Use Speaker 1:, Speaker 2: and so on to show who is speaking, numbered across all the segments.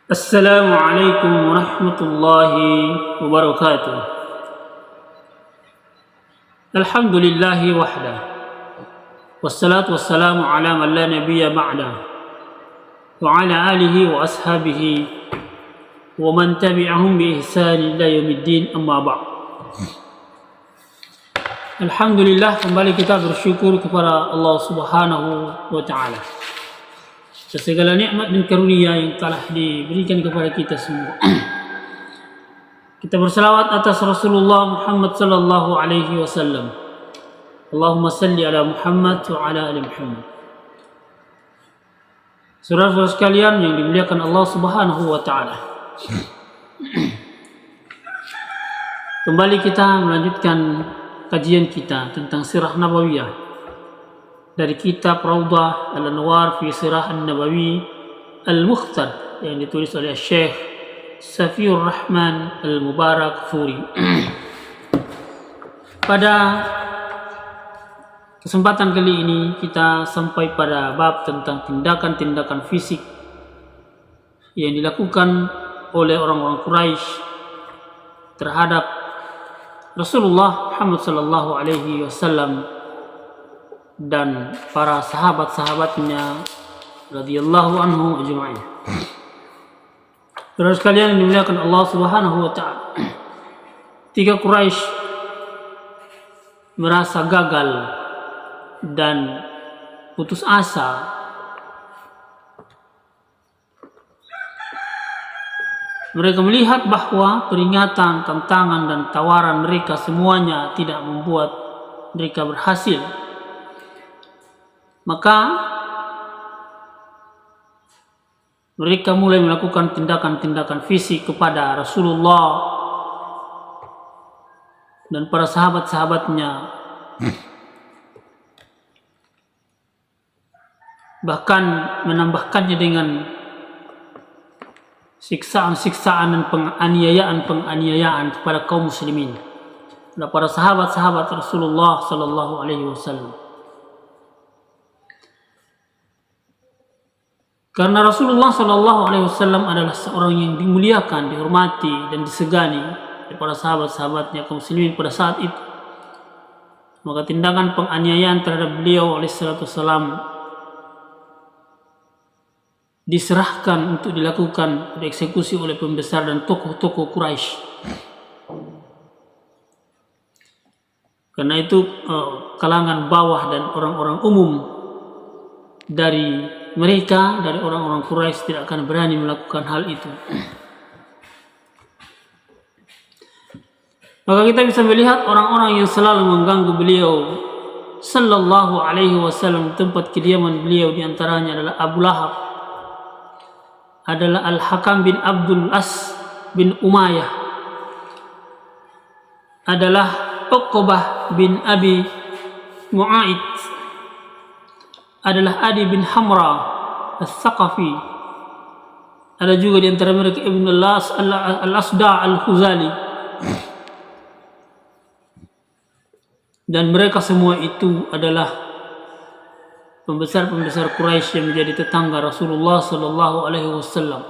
Speaker 1: Assalamualaikum warahmatullahi wabarakatuh. Alhamdulillahi wahda. Wassalatu wassalamu ala man la nabiyya ba'da. Wa ala alihi wa ashabihi wa man tabi'ahum bi ihsan ila yaumiddin, amma ba'd. Alhamdulillah, kembali kita bersyukur kepada Allah Subhanahu wa taala atas segala nikmat dan karunia yang telah diberikan kepada kita semua. Kita berselawat atas Rasulullah Muhammad sallallahu alaihi wasallam. Allahumma salli ala Muhammad wa ala ali Muhammad. Saudara-saudara sekalian yang dimuliakan Allah Subhanahu wa taala. Kembali kita melanjutkan kajian kita tentang sirah nabawiyah dari kitab Rawdah Al-Anwar fi Sirah An-Nabawi Al-Mukhtar yang ditulis oleh Syekh Safiur Rahman Al-Mubarak Furi. Pada kesempatan kali ini kita sampai pada bab tentang tindakan-tindakan fisik yang dilakukan oleh orang-orang Quraisy terhadap Rasulullah Muhammad sallallahu alaihi wasallam dan para sahabat-sahabatnya radhiyallahu anhum ajma'in. Saudara sekalian yang dimuliakan Allah Subhanahu wa taala. Ketika Quraisy merasa gagal dan putus asa, mereka melihat bahwa peringatan, tantangan dan tawaran mereka semuanya tidak membuat mereka berhasil. Maka mereka mulai melakukan tindakan-tindakan fisik kepada Rasulullah dan para sahabat-sahabatnya. Bahkan menambahkannya dengan siksaan-siksaan dan penganiayaan kepada kaum muslimin, kepada para sahabat-sahabat Rasulullah sallallahu alaihi wasallam. Karena Rasulullah sallallahu alaihi wasallam adalah seorang yang dimuliakan, dihormati dan disegani oleh para sahabat-sahabatnya kaum muslimin pada saat itu. Maka tindakan penganiayaan terhadap beliau alaihi salatu wasallam diserahkan untuk dilakukan, dieksekusi oleh pembesar dan tokoh-tokoh Quraisy. Karena itu kalangan bawah dan orang-orang umum dari mereka, dari orang-orang Quraisy tidak akan berani melakukan hal itu. Maka kita bisa melihat orang-orang yang selalu mengganggu beliau sallallahu alaihi wasallam, tempat kediaman beliau diantaranya adalah Abu Lahab, adalah Al-Hakam bin Abdul As bin Umayyah, adalah Uqbah bin Abi Mu'aid, adalah Adi bin Hamra Al-Thaqafi, ada juga di antara mereka Ibn Al-Asda Al-Khuzali, dan mereka semua itu adalah pembesar-pembesar Quraisy yang menjadi tetangga Rasulullah sallallahu alaihi wasallam.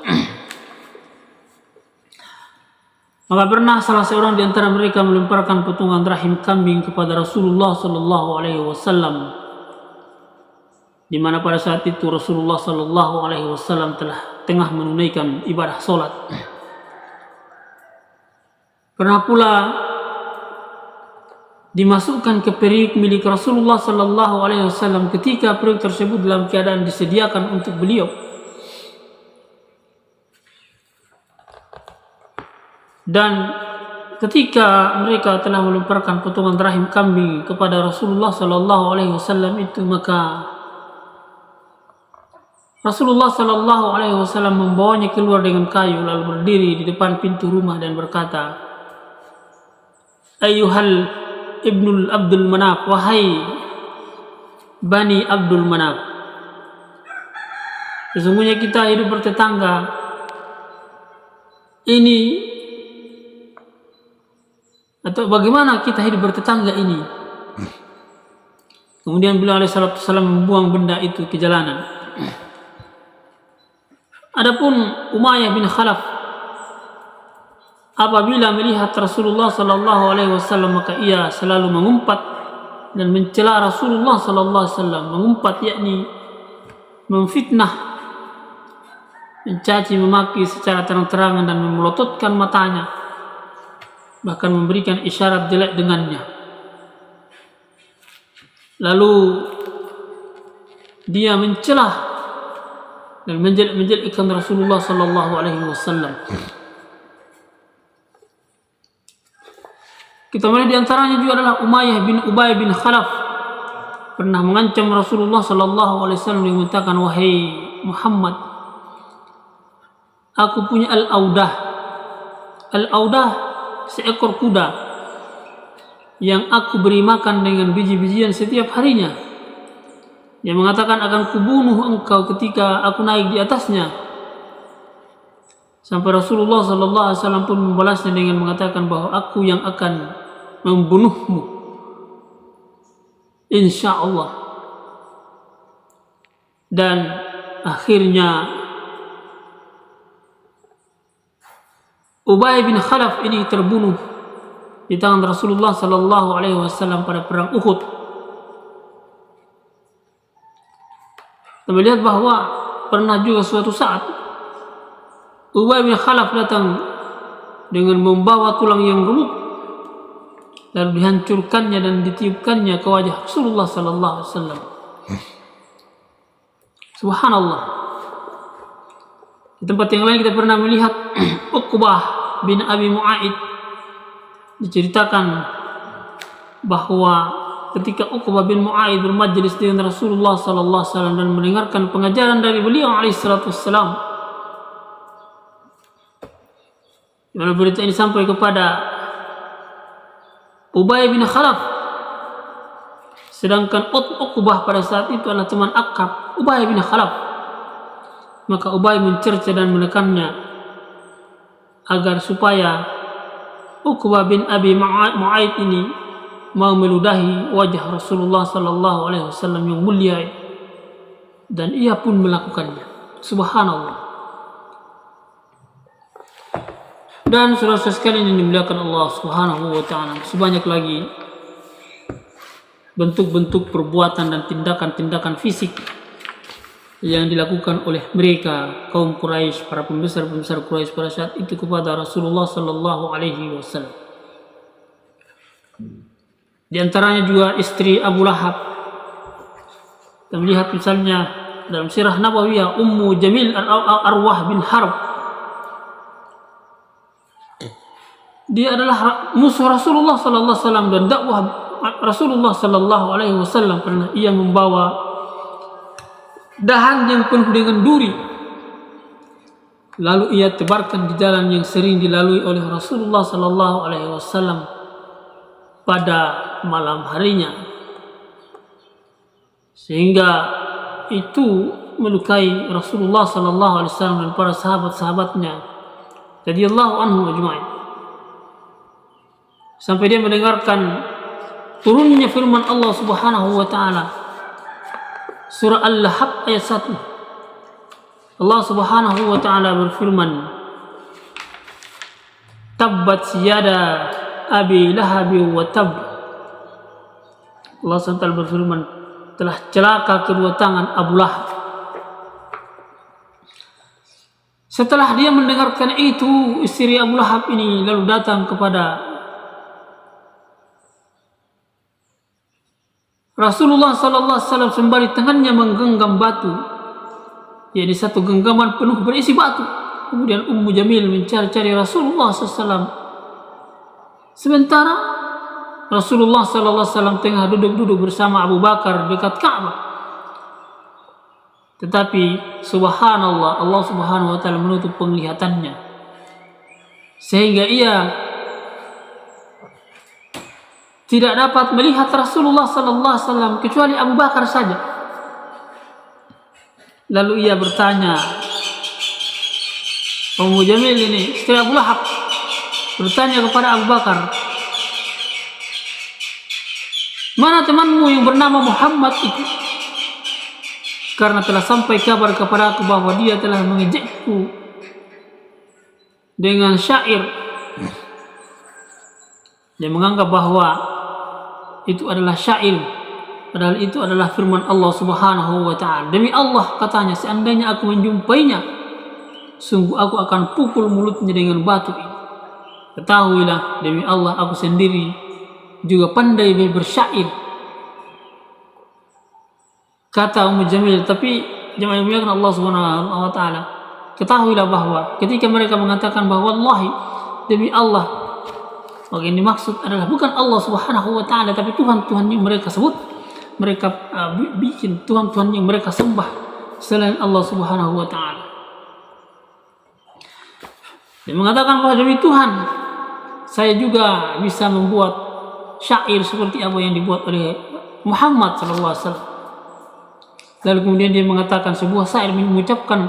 Speaker 1: Maka pernah salah seorang di antara mereka melemparkan potongan rahim kambing kepada Rasulullah sallallahu alaihi wasallam, di mana pada saat itu Rasulullah sallallahu alaihi wasallam tengah menunaikan ibadah salat. Pernah pula dimasukkan ke periuk milik Rasulullah sallallahu alaihi wasallam ketika periuk tersebut dalam keadaan disediakan untuk beliau. Dan ketika mereka telah melemparkan potongan rahim kambing kepada Rasulullah sallallahu alaihi wasallam itu, maka Rasulullah sallallahu alaihi wasallam membawanya keluar dengan kayu, lalu berdiri di depan pintu rumah dan berkata, "Ayyuhal Ibnul Abdul Manaf, wahai Bani Abdul Manaf, sesungguhnya kita hidup bertetangga. Ini atau bagaimana kita hidup bertetangga ini?" Kemudian beliau alaihi salatu wasallam membuang benda itu ke jalanan. Adapun Umayyah bin Khalaf apabila melihat Rasulullah sallallahu alaihi wasallam, maka ia selalu mengumpat dan mencela Rasulullah sallallahu alaihi wasallam. Mengumpat yakni memfitnah, mencaci memaki secara terang-terangan dan memelototkan matanya, bahkan memberikan isyarat jelek dengannya. Lalu dia mencelah dan menjelek-jelekkan Rasulullah sallallahu alaihi wasallam. Kita melihat di antaranya juga adalah Umayyah bin Ubay bin Khalaf pernah mengancam Rasulullah sallallahu alaihi wasallam dengan mengatakan, "Wahai Muhammad, aku punya al-audah." Al-audah seekor kuda yang aku beri makan dengan biji-bijian setiap harinya. Dia mengatakan, akan kubunuh engkau ketika aku naik di atasnya. Sampai Rasulullah sallallahu alaihi wasallam pun membalasnya dengan mengatakan bahwa aku yang akan membunuhmu, insyaallah. Dan akhirnya Ubay bin Khalaf ini terbunuh di tangan Rasulullah sallallahu alaihi wasallam pada perang Uhud. Kita melihat bahwa pernah juga suatu saat Ubay bin Khalaf datang dengan membawa tulang yang remuk, lalu dihancurkannya dan ditiupkannya ke wajah Rasulullah sallallahu alaihi wasallam. Subhanallah. Di tempat yang lain kita pernah melihat Uqbah bin Abi Mu'aid, diceritakan bahwa ketika Uqbah bin Mu'aid bermajlis dengan Rasulullah sallallahu alaihi wasallam dan mendengarkan pengajaran dari beliau alaihi salatu wassalam, lalu berita ini sampai kepada Ubay bin Khalaf, sedangkan Uqbah pada saat itu adalah teman akrab Ubay bin Khalaf. Maka Ubay mencerca dan menekannya agar supaya Uqbah bin Abi Mu'aid ini mau meludahi wajah Rasulullah sallallahu alaihi wasallam yang mulia, dan ia pun melakukannya. Subhanallah. Dan saudara-saudara sekalian yang dimuliakan Allah Subhanahu wa taala, sebanyak lagi bentuk-bentuk perbuatan dan tindakan-tindakan fisik yang dilakukan oleh mereka kaum Quraisy, para pembesar-pembesar Quraisy pada saat itu kepada Rasulullah sallallahu alaihi wasallam. Di antaranya juga istri Abu Lahab. Kita melihat misalnya dalam sirah Nabawiyah Ummu Jamil Arwah bin Harb. Dia adalah musuh Rasulullah sallallahu alaihi wasallam, dan dakwah Rasulullah sallallahu alaihi wasallam pernah ia membawa dahan yang penuh dengan duri, lalu ia tebarkan di jalan yang sering dilalui oleh Rasulullah sallallahu alaihi wasallam pada malam harinya, sehingga itu melukai Rasulullah sallallahu alaihi wasallam dan para sahabat-sahabatnya radhiyallahu anhum ajma'in, sampai dia mendengarkan turunnya firman Allah Subhanahu wa taala surah Al-Lahab ayat 1. Allah Subhanahu wa taala berfirman, tabbat yada abi lahab wa tab. Allah SWT berfirman, telah celaka kedua tangan Abu Lahab. Setelah dia mendengarkan itu, istri Abu Lahab ini lalu datang kepada Rasulullah sallallahu alaihi wasallam sembari tangannya menggenggam batu, yakni satu genggaman penuh berisi batu. Kemudian Ummu Jamil mencari-cari Rasulullah sallallahu alaihi wasallam, sementara Rasulullah sallallahu alaihi wasallam tengah duduk bersama Abu Bakar dekat Ka'bah. Tetapi subhanallah, Allah Subhanahu wa taala menutup penglihatannya, sehingga ia tidak dapat melihat Rasulullah sallallahu alaihi wasallam kecuali Abu Bakar saja. Lalu ia bertanya, Ummu Jamil ini istri Abu Lahab bertanya kepada Abu Bakar, mana temanmu yang bernama Muhammad itu? karena telah sampai kabar kepadaku bahwa dia telah mengejekku dengan syair. Dia menganggap bahwa itu adalah syair, padahal itu adalah firman Allah Subhanahu wa ta'ala. Demi Allah, katanya, seandainya aku menjumpainya, sungguh aku akan pukul mulutnya dengan batu ini. Ketahuilah, demi Allah, aku sendiri juga pandai bersyair, kata Ummu Jamil. Tapi jemaah yang dimuliakan Allah Subhanahu wa ta'ala, ketahuilah bahwa ketika mereka mengatakan bahwa wallahi, demi Allah, maka yang dimaksud adalah bukan Allah Subhanahu wa ta'ala, tapi Tuhan-Tuhan yang mereka sebut, mereka bikin Tuhan-Tuhan yang mereka sembah selain Allah Subhanahu wa ta'ala. Dia mengatakan bahwa demi Tuhan, saya juga bisa membuat syair seperti apa yang dibuat oleh Muhammad sallallahu alaihi wasallam. Lalu kemudian dia mengatakan sebuah syair, mengucapkan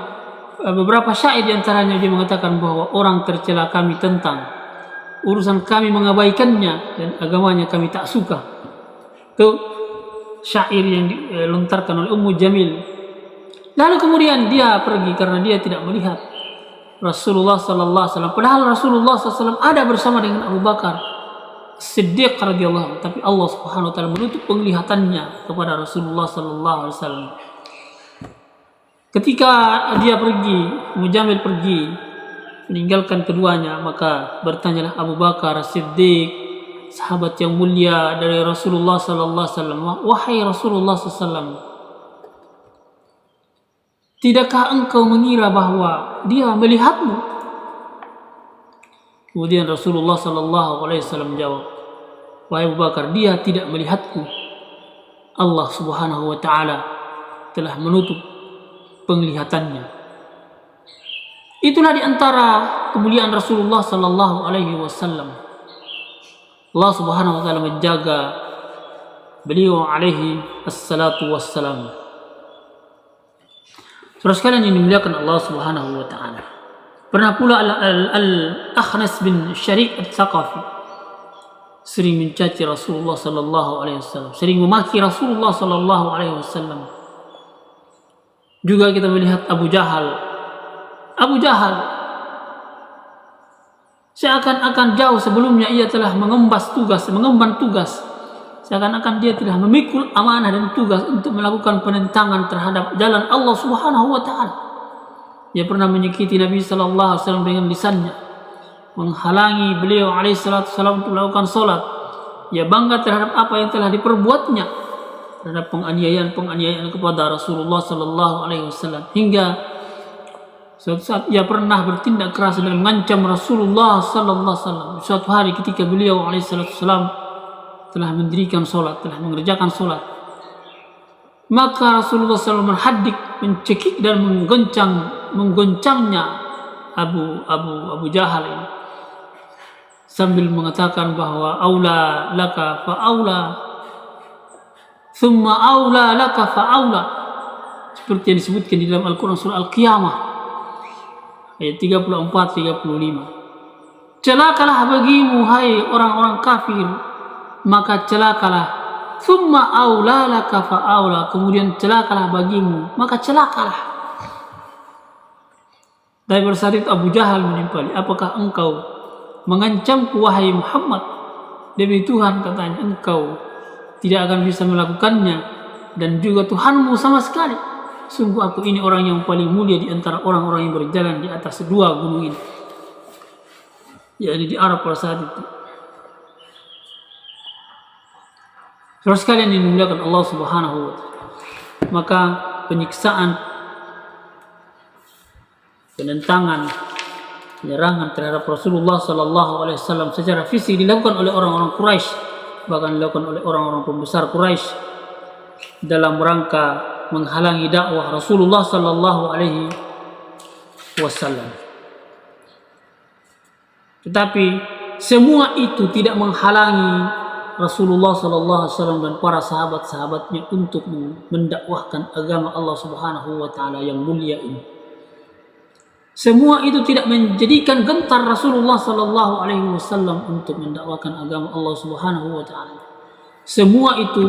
Speaker 1: beberapa syair, di antaranya dia mengatakan bahwa orang tercela kami tentang urusan kami mengabaikannya dan agamanya kami tak suka. Itu syair yang dilontarkan oleh Ummu Jamil. Lalu kemudian dia pergi karena dia tidak melihat Rasulullah sallallahu alaihi wasallam. Padahal Rasulullah SAW ada bersama dengan Abu Bakar Siddiq radhiyallahu anhu, tapi Allah Subhanahu wa taala menutup penglihatannya kepada Rasulullah sallallahu alaihi wasallam. Ketika dia pergi, Ummu Jamil pergi meninggalkan keduanya, maka bertanyalah Abu Bakar Siddiq, sahabat yang mulia dari Rasulullah sallallahu alaihi wasallam, wahai Rasulullah sallallahu alaihi wasallam, tidakkah engkau mengira bahwa dia melihatmu? Kemudian Rasulullah sallallahu alaihi wasallam menjawab, wahai Abu Bakar, dia tidak melihatku. Allah Subhanahu wa taala telah menutup penglihatannya. Itulah di antara kemuliaan Rasulullah sallallahu alaihi wasallam. Allah Subhanahu wa taala menjaga beliau alaihi assalatu wassalam. Saudara sekalian yang dimuliakan Allah Subhanahu wa taala. Pernah pula Al-Akhnas bin Syariq Al-Thaqafi sering mencaci Rasulullah sallallahu alaihi wasallam, sering memaki Rasulullah sallallahu alaihi wasallam. Juga kita melihat Abu Jahal seakan-akan jauh sebelumnya ia telah mengemban tugas, seakan-akan dia telah memikul amanah dan tugas untuk melakukan penentangan terhadap jalan Allah Subhanahu wa taala. Dia pernah menyakiti Nabi sallallahu alaihi wasallam dengan lisannya, menghalangi beliau alaihi salatu wasallam untuk melakukan salat. Ia bangga terhadap apa yang telah diperbuatnya, terhadap penganiayaan kepada Rasulullah sallallahu alaihi wasallam, hingga suatu saat ia pernah bertindak keras dan mengancam Rasulullah sallallahu alaihi wasallam. Suatu hari ketika beliau alaihi salatu wasallam telah mendirikan salat, telah mengerjakan salat, maka Rasulullah SAW menhadik, mencekik dan menggoncangnya Abu Jahal ini, sambil mengatakan bahwa aula laka fa aula thumma aula laka fa aula, seperti yang disebutkan di dalam Al-Quran surah Al-Qiyamah ayat 34-35. Celakalah bagimu hai orang-orang kafir, maka celakalah. Thumma aula laka fa aula, kemudian celakalah bagimu, maka celakalah. Dan bersaat itu Abu Jahal menimpali, apakah engkau mengancamku wahai Muhammad? Demi Tuhan, katanya, engkau tidak akan bisa melakukannya, dan juga Tuhanmu sama sekali. Sungguh aku ini orang yang paling mulia di antara orang-orang yang berjalan di atas dua gunung ini, yakni di Arab pada saat itu. Saudara sekalian yang dimuliakan Allah Subhanahu wa taala, maka penyiksaan, penentangan, penyerangan terhadap Rasulullah sallallahu alaihi wasallam secara fisik dilakukan oleh orang-orang Quraisy, bahkan dilakukan oleh orang-orang pembesar Quraisy dalam rangka menghalangi dakwah Rasulullah sallallahu alaihi wasallam. Tetapi semua itu tidak menghalangi Rasulullah sallallahu alaihi wasallam dan para sahabat-sahabatnya untuk mendakwahkan agama Allah Subhanahu wa taala yang mulia ini. Semua itu tidak menjadikan gentar Rasulullah sallallahu alaihi wasallam untuk mendakwahkan agama Allah Subhanahu wa taala. Semua itu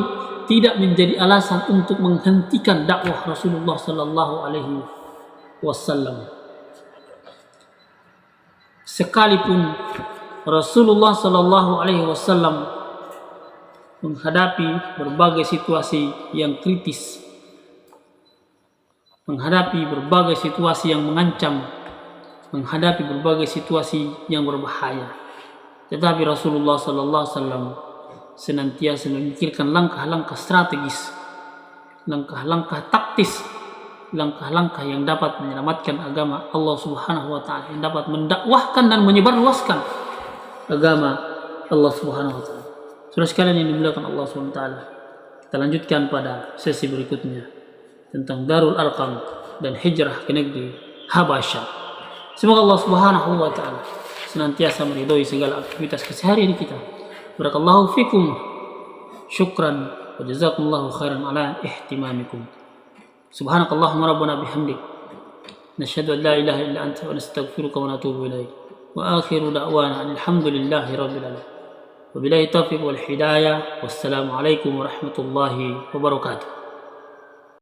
Speaker 1: tidak menjadi alasan untuk menghentikan dakwah Rasulullah sallallahu alaihi wasallam. Sekalipun Rasulullah sallallahu alaihi wasallam menghadapi berbagai situasi yang kritis, menghadapi berbagai situasi yang mengancam, menghadapi berbagai situasi yang berbahaya, tetapi Rasulullah sallallahu alaihi wasallam senantiasa memikirkan langkah-langkah strategis, langkah-langkah taktis, langkah-langkah yang dapat menyelamatkan agama Allah Subhanahu wa taala, yang dapat mendakwahkan dan menyebarluaskan agama Allah Subhanahu wa taala. Saudara sekalian yang dimuliakan Allah Subhanahu wa taala, kita lanjutkan pada sesi berikutnya tentang Darul Arqam dan hijrah ke negeri Habasyah. Semoga Allah Subhanahu wa taala senantiasa meridhoi segala aktivitas keseharian kita. Barakallahu fikum. Syukran wa jazakumullahu khairan ala ihtimamikum. Subhanakallahumma rabbana bihamdik. Nashhadu an la ilaha illa anta wa nastaghfiruka wa natubu ilaik. Wa akhiru da'wana alhamdulillahi rabbil alamin. Wabillahi taufiq wal hidayah. Wassalamu alaikum warahmatullahi wabarakatuh.